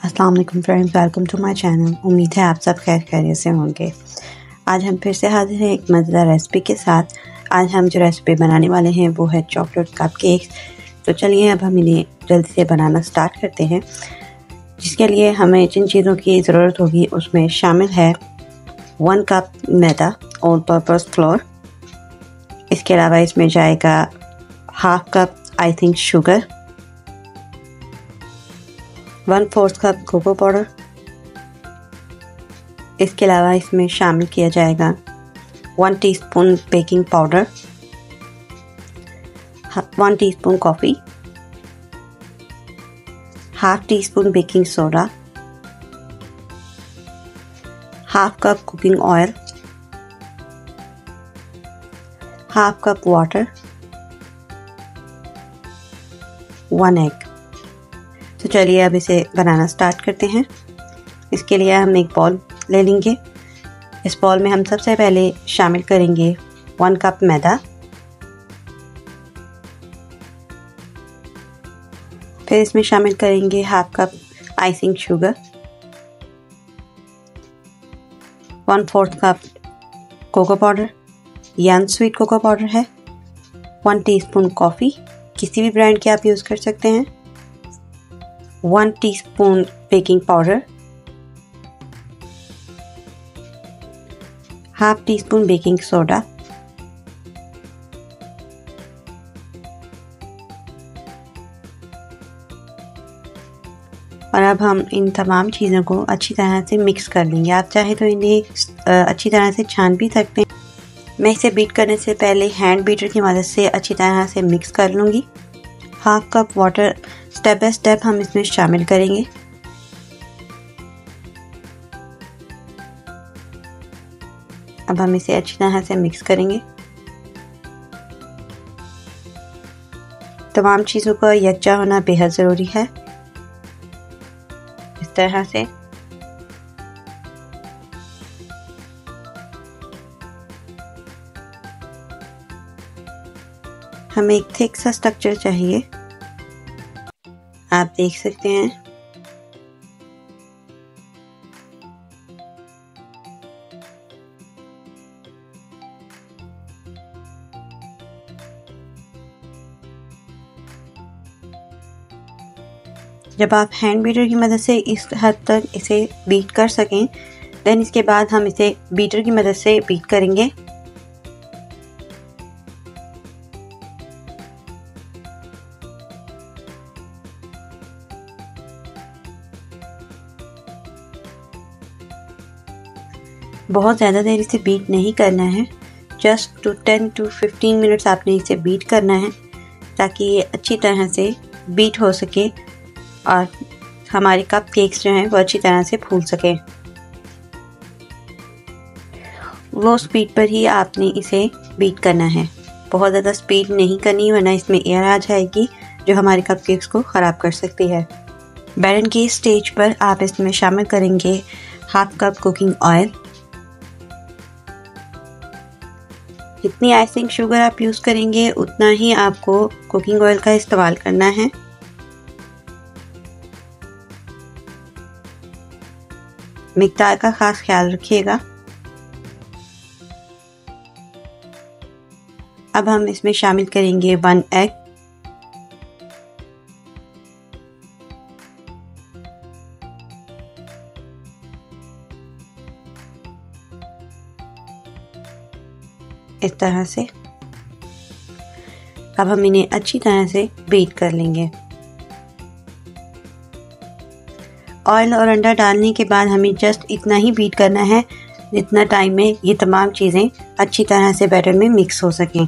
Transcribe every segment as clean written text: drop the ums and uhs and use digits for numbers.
अस्सलाम वालेकुम friends, welcome to my channel. उम्मीद है आप सब खैर खैरियत से होंगे। आज हम फिर से हाजिर हैं एक मज़ेदार रेसिपी के साथ। आज हम जो रेसिपी बनाने वाले हैं वो है चॉकलेट कपकेक्स। तो चलिए अब हम इन्हें जल्दी से बनाना स्टार्ट करते हैं। जिसके लिए हमें जिन चीज़ों की ज़रूरत होगी उसमें शामिल है 1 कप मैदा ऑल पर्पस फ्लोर। इसके अलावा इसमें जाएगा half cup I think sugar, 1/4 cup cocoa powder. इसके अलावा इसमें शामिल किया जाएगा 1 teaspoon baking powder, 1 teaspoon coffee, half teaspoon baking soda, half cup cooking oil, half cup water, 1 egg. तो चलिए अब इसे बनाना स्टार्ट करते हैं। इसके लिए हम एक बॉल ले लेंगे। इस बॉल में हम सबसे पहले शामिल करेंगे 1 कप मैदा, फिर इसमें शामिल करेंगे half cup icing sugar, 1/4 cup cocoa powder या अनस्वीट कोको पाउडर है, 1 टीस्पून कॉफ़ी, किसी भी ब्रांड के आप यूज़ कर सकते हैं, 1 teaspoon baking powder, half teaspoon baking soda, और अब हम इन तमाम चीज़ों को अच्छी तरह से मिक्स कर लेंगे। आप चाहे तो इन्हें अच्छी तरह से छान भी सकते हैं। मैं इसे बीट करने से पहले हैंड बीटर की मदद से अच्छी तरह से मिक्स कर लूँगी। Half cup water step by step हम इसमें शामिल करेंगे। अब हम इसे अच्छी तरह से मिक्स करेंगे। तमाम चीज़ों का यकजा होना बेहद ज़रूरी है। इस तरह से हमें एक थिक सा स्ट्रक्चर चाहिए, आप देख सकते हैं। जब आप हैंड बीटर की मदद से इस हद तक इसे बीट कर सकें, देन इसके बाद हम इसे बीटर की मदद से बीट करेंगे। बहुत ज़्यादा देर इसे बीट नहीं करना है, जस्ट 10 to 15 मिनट्स आपने इसे बीट करना है ताकि ये अच्छी तरह से बीट हो सके और हमारे कप केक्स जो हैं वो अच्छी तरह से फूल सके। लो स्पीड पर ही आपने इसे बीट करना है, बहुत ज़्यादा स्पीड नहीं करनी वरना इसमें एयर आ जाएगी जो हमारे कप केक्स को ख़राब कर सकती है। बैटर की स्टेज पर आप इसमें शामिल करेंगे हाफ कप कुकिंग ऑयल। जितनी आइसिंग शुगर आप यूज़ करेंगे उतना ही आपको कुकिंग ऑयल का इस्तेमाल करना है। मिकदार का खास ख्याल रखिएगा। अब हम इसमें शामिल करेंगे 1 एग, इस तरह से। अब हम इन्हें अच्छी तरह से बीट कर लेंगे। ऑयल और अंडा डालने के बाद हमें जस्ट इतना ही बीट करना है जितना टाइम में ये तमाम चीज़ें अच्छी तरह से बैटर में मिक्स हो सकें।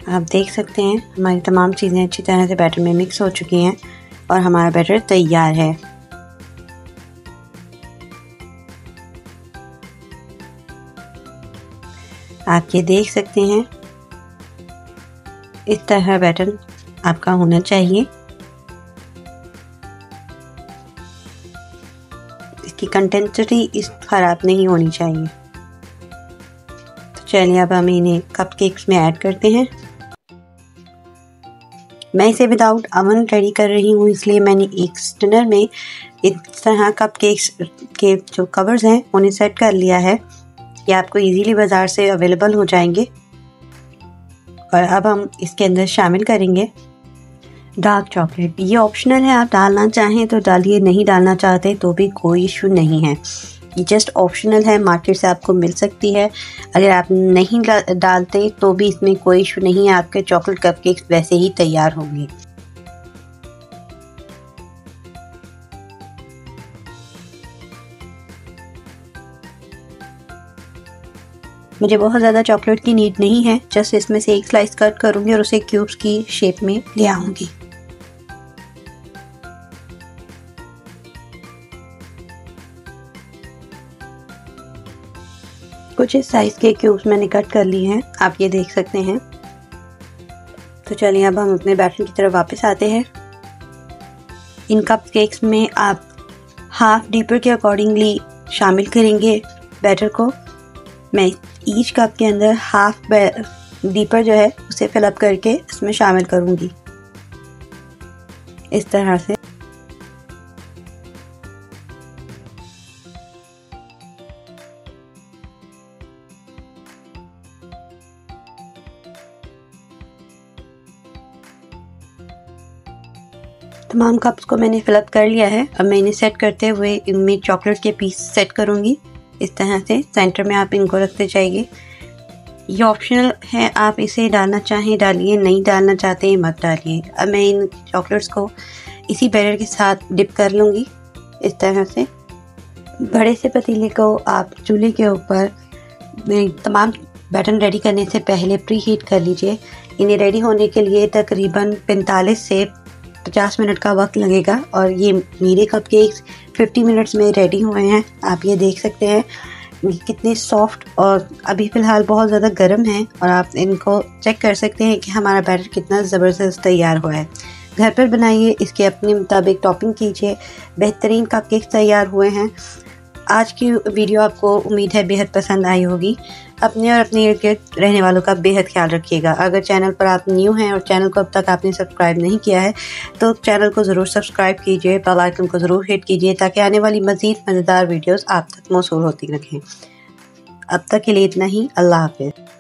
आप देख सकते हैं हमारी तमाम चीज़ें अच्छी तरह से बैटर में मिक्स हो चुकी हैं और हमारा बैटर तैयार है। आप ये देख सकते हैं इस तरह बैटर आपका होना चाहिए। इसकी कंसिस्टेंसी ख़राब नहीं होनी चाहिए। तो चलिए अब हम इन्हें कपकेक्स में ऐड करते हैं। मैं इसे विदाउट अवन रेडी कर रही हूँ, इसलिए मैंने एक स्टिनर में इस तरह कपकेक्स के जो कवर्स हैं उन्हें सेट कर लिया है। ये आपको इजीली बाज़ार से अवेलेबल हो जाएंगे। और अब हम इसके अंदर शामिल करेंगे डार्क चॉकलेट। ये ऑप्शनल है, आप डालना चाहें तो डालिए, नहीं डालना चाहते तो भी कोई इशू नहीं है। ये जस्ट ऑप्शनल है, मार्केट से आपको मिल सकती है। अगर आप नहीं डालते तो भी इसमें कोई इशू नहीं है, आपके चॉकलेट कपकेक्स वैसे ही तैयार होंगे। मुझे बहुत ज़्यादा चॉकलेट की नीड नहीं है, जस्ट इसमें से एक स्लाइस कट करूँगी और उसे क्यूब्स की शेप में ले आऊँगी। कुछ इस साइज़ के क्यूब्स मैंने कट कर लिए हैं, आप ये देख सकते हैं। तो चलिए अब हम अपने बैटर की तरफ वापस आते हैं। इन कपकेक्स में आप हाफ डीपर के अकॉर्डिंगली शामिल करेंगे बैटर को। मैं ईच कप के अंदर हाफ डीपर जो है उसे फिलअप करके इसमें शामिल करूँगी इस तरह से। तमाम कप्स को मैंने फिलअप कर लिया है। अब मैं इन्हें सेट करते हुए इनमें चॉकलेट के पीस सेट करूँगी इस तरह से। सेंटर में आप इनको रखते जाइए। ये ऑप्शनल है, आप इसे डालना चाहें डालिए, नहीं डालना चाहते मत डालिए। अब मैं इन चॉकलेट्स को इसी बैटर के साथ डिप कर लूँगी इस तरह से। बड़े से पतीले को आप चूल्हे के ऊपर तमाम बैटर रेडी करने से पहले प्री हीट कर लीजिए। इन्हें रेडी होने के लिए तकरीबन 45 से 50 मिनट का वक्त लगेगा और ये मेरे कपकेक्स 50 मिनट्स में रेडी हुए हैं। आप ये देख सकते हैं कितने सॉफ्ट और अभी फ़िलहाल बहुत ज़्यादा गर्म हैं और आप इनको चेक कर सकते हैं कि हमारा बैटर कितना ज़बरदस्त तैयार हुआ है। घर पर बनाइए, इसके अपने मुताबिक टॉपिंग कीजिए, बेहतरीन कपकेक्स तैयार हुए हैं। आज की वीडियो आपको उम्मीद है बेहद पसंद आई होगी। अपने और अपने इर्द गिर्द रहने वालों का बेहद ख्याल रखिएगा। अगर चैनल पर आप न्यू हैं और चैनल को अब तक आपने सब्सक्राइब नहीं किया है तो चैनल को ज़रूर सब्सक्राइब कीजिए, बेल आइकन को ज़रूर हिट कीजिए ताकि आने वाली मज़ीद मज़ेदार वीडियोस आप तक मौसूल होती रहें। अब तक के लिए इतना ही। अल्लाह हाफ़िज़।